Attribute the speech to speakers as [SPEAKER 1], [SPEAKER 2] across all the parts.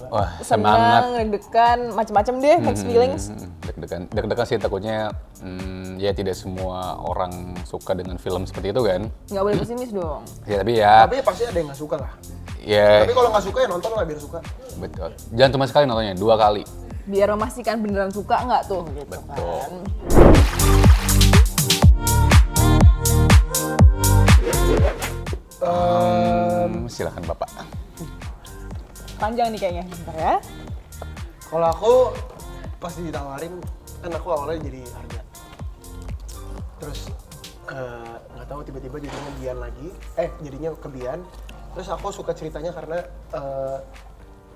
[SPEAKER 1] Wah,
[SPEAKER 2] Senang,
[SPEAKER 1] semangat.
[SPEAKER 2] deg-degan, macam-macam deh, mixed feelings.
[SPEAKER 1] Deg-degan sih takutnya ya tidak semua orang suka dengan film seperti itu kan.
[SPEAKER 2] Nggak boleh pesimis dong.
[SPEAKER 1] Ya tapi ya,
[SPEAKER 3] Tapi pasti ada yang nggak suka lah.
[SPEAKER 1] ya
[SPEAKER 3] Tapi kalau nggak suka ya nonton lah biar suka.
[SPEAKER 1] betul. Jangan cuma sekali nontonnya, 2 kali.
[SPEAKER 2] Biar memastikan beneran suka nggak tuh, gitu
[SPEAKER 1] Betul.
[SPEAKER 2] kan.
[SPEAKER 1] Silakan Bapak.
[SPEAKER 2] Panjang nih kayaknya, bentar ya.
[SPEAKER 3] Kalau aku pas ditawarin, kan aku awalnya jadi harga. Terus nggak tahu tiba-tiba jadinya Bian lagi, jadinya ke Bian. Terus aku suka ceritanya karena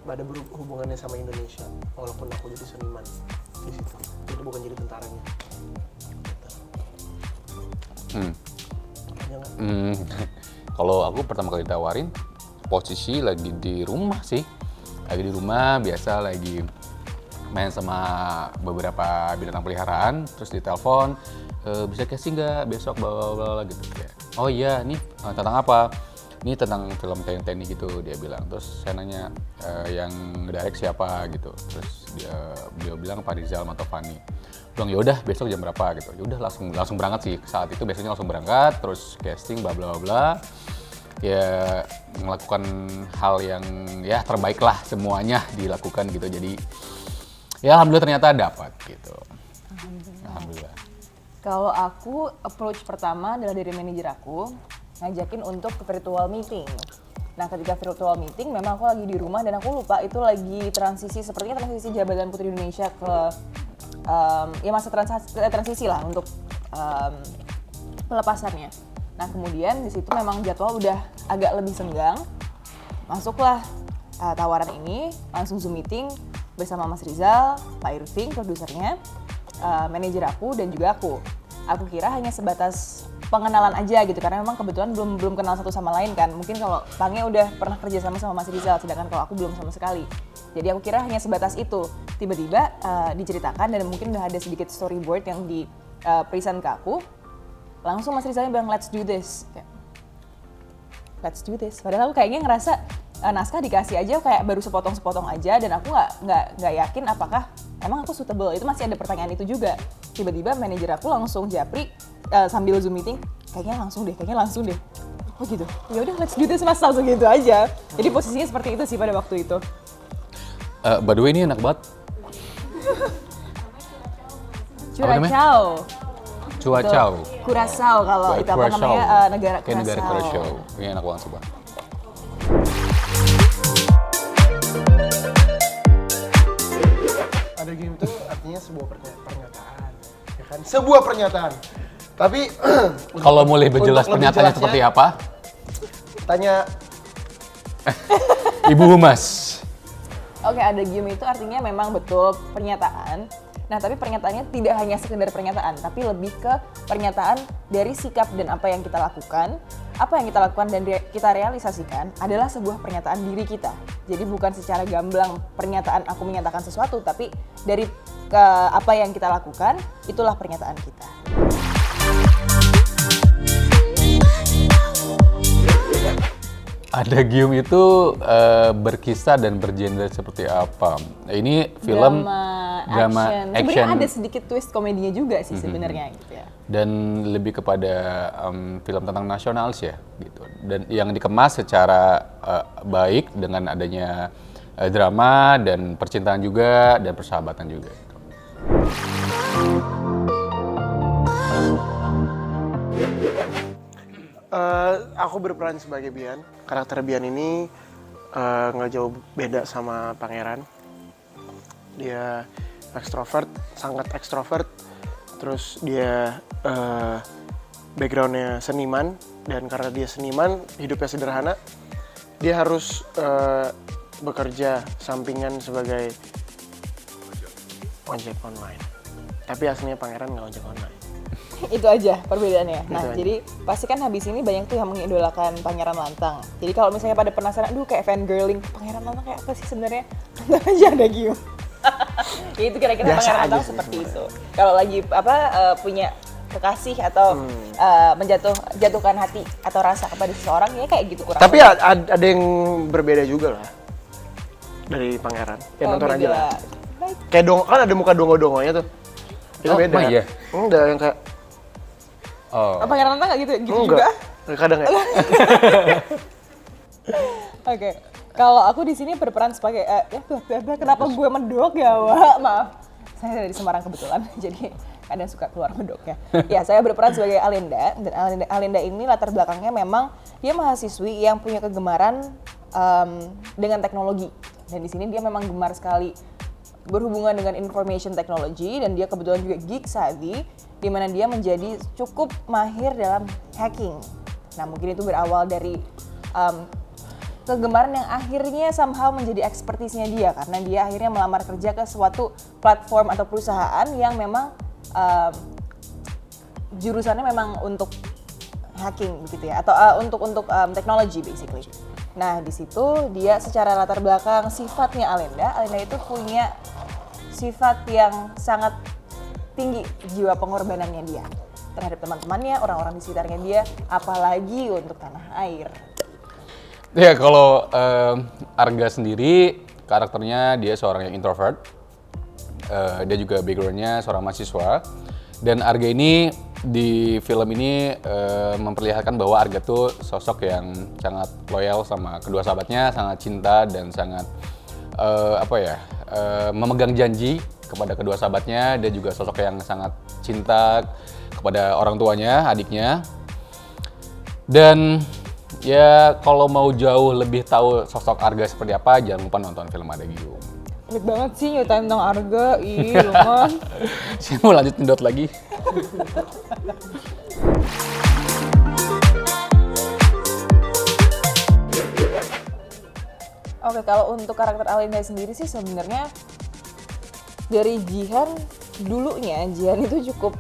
[SPEAKER 3] ada hubungannya sama Indonesia, walaupun aku jadi seniman di situ. Jadi bukan jadi tentaranya. Makanya nggak?
[SPEAKER 1] Kalau aku pertama kali ditawarin, posisi lagi di rumah sih. Lagi di rumah, biasa lagi main sama beberapa binatang peliharaan, terus ditelepon, bisa casting nggak besok, bla bla bla gitu. Ya. Oh iya, nih tentang apa? Ini tentang film TNT gitu, dia bilang. Terus saya nanya, yang direct siapa gitu. Terus beliau bilang Pak Rizal Mantovani. Bilang yaudah besok jam berapa gitu. Yaudah langsung berangkat sih. Saat itu biasanya langsung berangkat, terus casting bla bla bla. Ya melakukan hal yang ya terbaik lah, semuanya dilakukan gitu. Jadi ya alhamdulillah ternyata dapat gitu. Alhamdulillah.
[SPEAKER 2] Kalau aku, approach pertama adalah dari manajer aku, ngajakin untuk ke virtual meeting. Nah, ketika virtual meeting, memang aku lagi di rumah dan aku lupa itu lagi transisi, sepertinya transisi jabatan Putri Indonesia ke ya masa transisi lah untuk pelepasannya. Nah, kemudian di situ memang jadwal udah agak lebih senggang. Masuklah tawaran ini, langsung Zoom meeting bersama Mas Rizal, Pak Irving, produsernya, manajer aku dan juga aku. Aku kira hanya sebatas pengenalan aja gitu, karena memang kebetulan belum kenal satu sama lain kan. Mungkin kalau Pange udah pernah kerja sama Mas Rizal, sedangkan kalau aku belum sama sekali. Jadi aku kira hanya sebatas itu. Tiba-tiba diceritakan dan mungkin udah ada sedikit storyboard yang di present ke aku. Langsung Mas Rizal bilang let's do this. Kayak, let's do this. Padahal aku kayaknya ngerasa naskah dikasih aja kayak baru sepotong-sepotong aja dan aku nggak yakin apakah emang aku suitable. Itu masih ada pertanyaan itu juga. Tiba-tiba manajer aku langsung japri sambil Zoom meeting, kayaknya langsung deh. Oh gitu. Ya udah let's do this Mas, langsung gitu aja. Jadi posisinya seperti itu sih pada waktu itu.
[SPEAKER 1] By the way ini enak banget.
[SPEAKER 2] Curacao.
[SPEAKER 1] Cuacau.
[SPEAKER 2] Curaçao kalau itu apa namanya negara
[SPEAKER 1] Kayak negara
[SPEAKER 2] Curaçao.
[SPEAKER 1] Curaçao. Ini enak banget coba.
[SPEAKER 3] Ada game itu artinya sebuah pernyataan, ya kan? Sebuah pernyataan. Tapi
[SPEAKER 1] Kalau mau lebih jelas
[SPEAKER 3] untuk lebih
[SPEAKER 1] pernyataannya
[SPEAKER 3] jelasnya,
[SPEAKER 1] seperti apa?
[SPEAKER 3] Tanya
[SPEAKER 1] Ibu Humas.
[SPEAKER 2] Oke, ada game itu artinya memang betul pernyataan. Nah, tapi pernyataannya tidak hanya sekedar pernyataan, tapi lebih ke pernyataan dari sikap dan apa yang kita lakukan. Apa yang kita lakukan dan kita realisasikan adalah sebuah pernyataan diri kita. Jadi bukan secara gamblang pernyataan aku menyatakan sesuatu, tapi dari apa yang kita lakukan, itulah pernyataan kita.
[SPEAKER 1] Ada Gium itu berkisah dan bergenre seperti apa? Ini film
[SPEAKER 2] drama action. Sebenarnya ada
[SPEAKER 1] action
[SPEAKER 2] sedikit twist komedinya juga sih sebenarnya gitu ya.
[SPEAKER 1] dan lebih kepada film tentang nasionalis ya gitu. Dan yang dikemas secara baik dengan adanya drama dan percintaan juga dan persahabatan juga.
[SPEAKER 3] aku berperan sebagai Bian. Karakter Bian ini nggak jauh beda sama Pangeran. Dia ekstrovert, sangat ekstrovert. Terus dia backgroundnya seniman, dan karena dia seniman, hidupnya sederhana. Dia harus bekerja sampingan sebagai ojek online. Tapi aslinya Pangeran nggak ojek online.
[SPEAKER 2] Itu aja perbedaannya. Nah,
[SPEAKER 3] Itu aja.
[SPEAKER 2] jadi pasti kan habis ini banyak tuh yang mengidolakan Pangeran Lantang. Jadi kalau misalnya pada penasaran, aduh kayak fangirling, Pangeran Lantang kayak apa sih sebenarnya? Nonton aja ada Gium. Ya itu kira-kira
[SPEAKER 3] Biasa
[SPEAKER 2] Pangeran
[SPEAKER 3] aja
[SPEAKER 2] Lantang
[SPEAKER 3] sih
[SPEAKER 2] seperti
[SPEAKER 3] sebenarnya.
[SPEAKER 2] itu. Kalau lagi punya kekasih atau menjatuhkan hati atau rasa kepada seseorang ya kayak gitu kurang.
[SPEAKER 3] Tapi ada yang berbeda juga lah dari pangeran. Ya nonton aja lah.
[SPEAKER 2] Baik.
[SPEAKER 3] Kayak kan ada muka dongo-dongonya tuh. Itu
[SPEAKER 1] Oh,
[SPEAKER 3] beda.
[SPEAKER 1] emang iya?
[SPEAKER 3] Enggak, yang kayak
[SPEAKER 1] Oh.
[SPEAKER 2] Pangeran Nata nggak gitu
[SPEAKER 3] enggak.
[SPEAKER 2] juga?
[SPEAKER 3] Kadang ya.
[SPEAKER 2] Oke. Kalau aku di sini berperan sebagai kenapa gue medok ya, Wak? Maaf. Saya dari Semarang kebetulan, jadi kadang suka keluar medoknya. Ya, saya berperan sebagai Alinda, dan Alinda ini latar belakangnya memang dia mahasiswi yang punya kegemaran dengan teknologi. Dan di sini dia memang gemar sekali berhubungan dengan information technology, dan dia kebetulan juga geek savvy, di mana dia menjadi cukup mahir dalam hacking. Nah, mungkin itu berawal dari kegemaran yang akhirnya somehow menjadi expertise-nya dia, karena dia akhirnya melamar kerja ke suatu platform atau perusahaan yang memang jurusannya memang untuk hacking begitu ya, atau untuk teknologi basically. Nah, di situ dia secara latar belakang sifatnya Alinda itu punya sifat yang sangat tinggi, jiwa pengorbanannya dia terhadap teman-temannya, orang-orang di sekitarnya dia, apalagi untuk tanah air.
[SPEAKER 1] Ya, kalau Arga sendiri karakternya dia seorang yang introvert. Dia juga background-nya seorang mahasiswa. Dan Arga ini di film ini memperlihatkan bahwa Arga tuh sosok yang sangat loyal sama kedua sahabatnya, sangat cinta dan sangat memegang janji kepada kedua sahabatnya. Dia juga sosok yang sangat cinta kepada orang tuanya, adiknya. Dan ya kalau mau jauh lebih tahu sosok Arga seperti apa, jangan lupa nonton film Adagium.
[SPEAKER 2] Pelit banget sih nyeritain tentang Arga, Roman.
[SPEAKER 1] Saya mau lanjut nyedot lagi.
[SPEAKER 2] Oke, kalau untuk karakter Alinda sendiri sih sebenarnya dari Jihan dulunya, Jihan itu cukup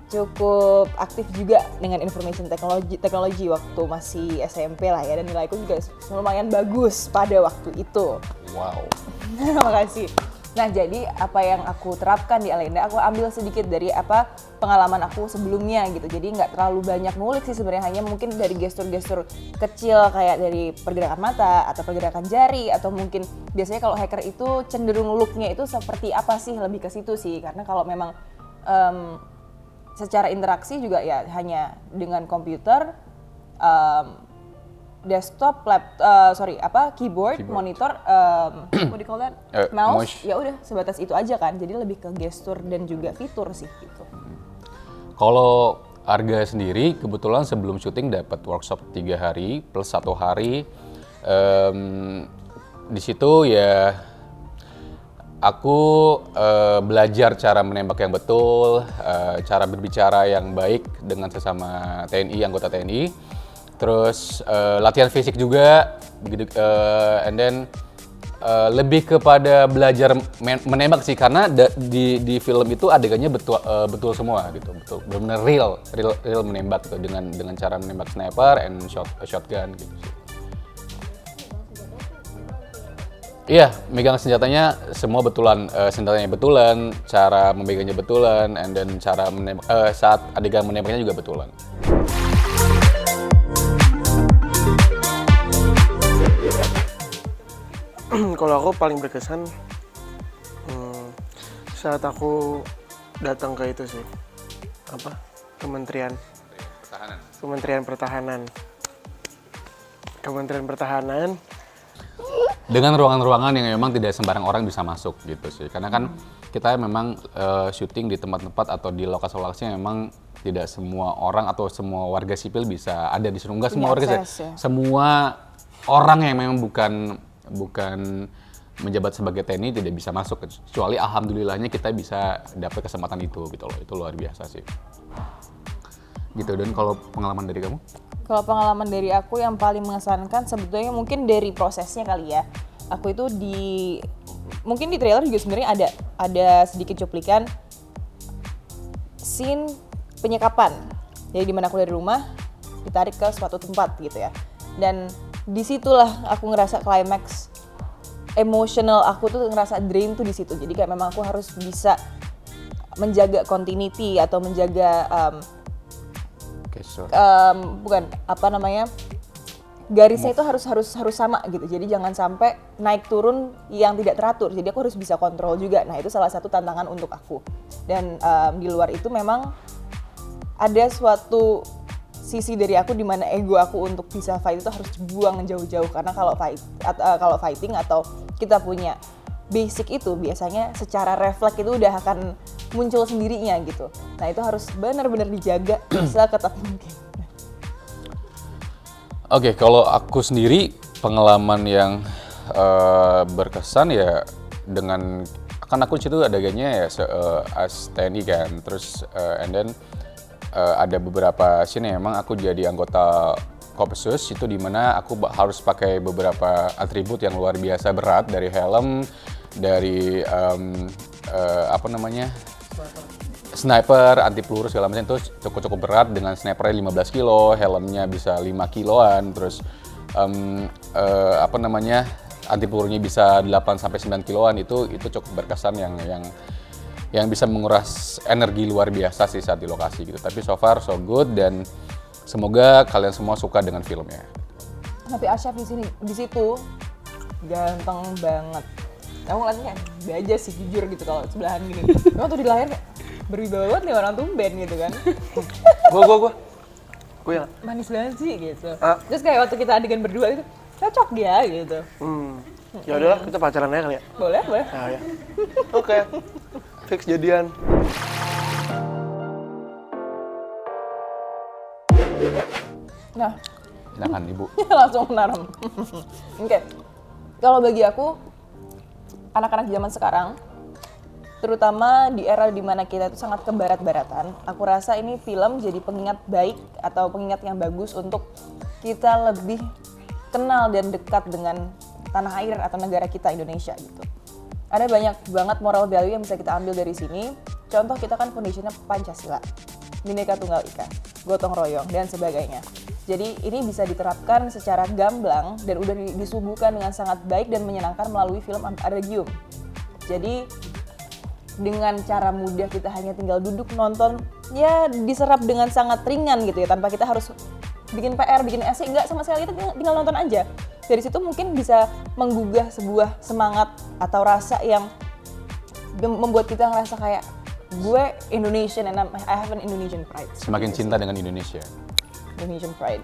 [SPEAKER 2] cukup aktif juga dengan information teknologi waktu masih SMP lah ya, dan nilaiku juga lumayan bagus pada waktu itu.
[SPEAKER 1] Wow.
[SPEAKER 2] Makasih. Nah, jadi apa yang aku terapkan di Alinda, aku ambil sedikit dari pengalaman aku sebelumnya gitu. Jadi nggak terlalu banyak ngulik sih sebenarnya, hanya mungkin dari gestur-gestur kecil kayak dari pergerakan mata atau pergerakan jari, atau mungkin biasanya kalau hacker itu cenderung look-nya itu seperti apa sih, lebih ke situ sih. Karena kalau memang secara interaksi juga ya hanya dengan komputer, desktop, keyboard, monitor, what do you call that? Mouse. Ya udah sebatas itu aja kan. Jadi lebih ke gestur dan juga fitur sih gitu.
[SPEAKER 1] Kalau Arga sendiri kebetulan sebelum syuting dapat workshop 3 hari plus 1 hari. Di situ ya aku belajar cara menembak yang betul, cara berbicara yang baik dengan sesama TNI, anggota TNI. Terus latihan fisik juga, and then lebih kepada belajar menembak sih, karena di film itu adegannya betul semua gitu, betul benar real menembak gitu, dengan cara menembak sniper and shotgun gitu sih. Iya, megang senjatanya semua betulan, senjatanya betulan, cara memegangnya betulan, and then cara menembak saat adegan menembaknya juga betulan.
[SPEAKER 3] Kalau aku paling berkesan saat aku datang ke itu sih, Kementerian Pertahanan
[SPEAKER 1] dengan ruangan-ruangan yang memang tidak sembarang orang bisa masuk gitu sih, karena kan kita memang syuting di tempat-tempat atau di lokasi-lokasi yang memang tidak semua orang atau semua warga sipil bisa ada di sana. Enggak semua warga, ya. Semua orang yang memang bukan menjabat sebagai TNI tidak bisa masuk, kecuali alhamdulillahnya kita bisa dapat kesempatan itu gitu loh. Itu luar biasa sih gitu. Dan kalau pengalaman dari kamu?
[SPEAKER 2] Kalau pengalaman dari aku yang paling mengesankan sebetulnya mungkin dari prosesnya kali ya. Aku itu mungkin di trailer juga sebenarnya ada sedikit cuplikan scene penyekapan. Jadi dimana aku dari rumah ditarik ke suatu tempat gitu ya. Dan disitulah aku ngerasa klimaks emotional aku tuh ngerasa drain tuh di situ. Jadi kayak memang aku harus bisa menjaga continuity atau menjaga
[SPEAKER 1] Oke, so.
[SPEAKER 2] bukan apa namanya, garisnya itu harus sama gitu. Jadi jangan sampai naik turun yang tidak teratur. Jadi aku harus bisa kontrol juga. Nah itu salah satu tantangan untuk aku. Dan di luar itu memang ada suatu sisi dari aku di mana ego aku untuk bisa fight itu harus dibuang jauh-jauh. Karena kalau fighting atau kita punya basic itu biasanya secara refleks itu udah akan muncul sendirinya gitu. Nah itu harus benar-benar dijaga seketat mungkin.
[SPEAKER 1] Oke, kalau aku sendiri pengalaman yang berkesan ya dengan kan aku di situ adegannya ya as TNI kan, terus and then ada beberapa scene yang memang aku jadi anggota Kopsus itu dimana aku harus pakai beberapa atribut yang luar biasa berat dari helm, dari apa namanya sniper, anti peluru segala macam itu cukup berat dengan snipernya 15 kilo, helmnya bisa 5 kiloan, terus apa namanya anti pelurunya bisa 8 sampai 9 kiloan itu cukup berkesan yang bisa menguras energi luar biasa sih saat di lokasi gitu. Tapi so far so good dan semoga kalian semua suka dengan filmnya.
[SPEAKER 2] Tapi Asyaf di situ ganteng banget. Aku ngeliatnya kayak be aja sih jujur gitu kalau sebelahan gini. Emang tuh di layar kayak berwibawa banget nih orang tumben gitu kan.
[SPEAKER 3] Gue yang
[SPEAKER 2] Manis banget sih gitu. Terus kayak waktu kita adegan berdua itu cocok dia gitu.
[SPEAKER 3] ya udahlah kita pacaran aja kali ya.
[SPEAKER 2] Boleh.
[SPEAKER 3] Nah, ya. Oke. Fix jadian.
[SPEAKER 2] Nah,
[SPEAKER 1] Silakan Ibu.
[SPEAKER 2] langsung menaram. Oke. Kalau bagi aku anak-anak zaman sekarang, terutama di era dimana kita itu sangat kebarat-baratan, aku rasa ini film jadi pengingat baik atau pengingat yang bagus untuk kita lebih kenal dan dekat dengan tanah air atau negara kita Indonesia gitu. Ada banyak banget moral value yang bisa kita ambil dari sini. Contoh kita kan foundationnya Pancasila, Bhinneka Tunggal Ika, gotong royong dan sebagainya. Jadi ini bisa diterapkan secara gamblang dan udah disuguhkan dengan sangat baik dan menyenangkan melalui film Adagium. Jadi dengan cara mudah kita hanya tinggal duduk nonton, ya diserap dengan sangat ringan gitu ya, tanpa kita harus bikin PR, bikin essay, enggak sama sekali, kita tinggal nonton aja. Dari situ mungkin bisa menggugah sebuah semangat atau rasa yang membuat kita ngerasa kayak gue Indonesian and I have an Indonesian pride.
[SPEAKER 1] Semakin cinta dengan Indonesia.
[SPEAKER 2] Indonesian pride.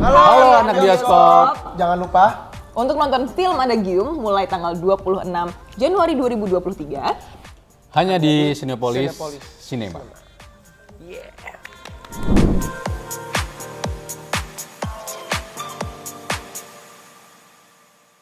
[SPEAKER 1] Halo anak bioskop.
[SPEAKER 3] Jangan lupa
[SPEAKER 2] Untuk nonton film Adagium mulai tanggal 26 Januari 2023
[SPEAKER 1] Hanya di Cinepolis Cinema.
[SPEAKER 3] Yeah.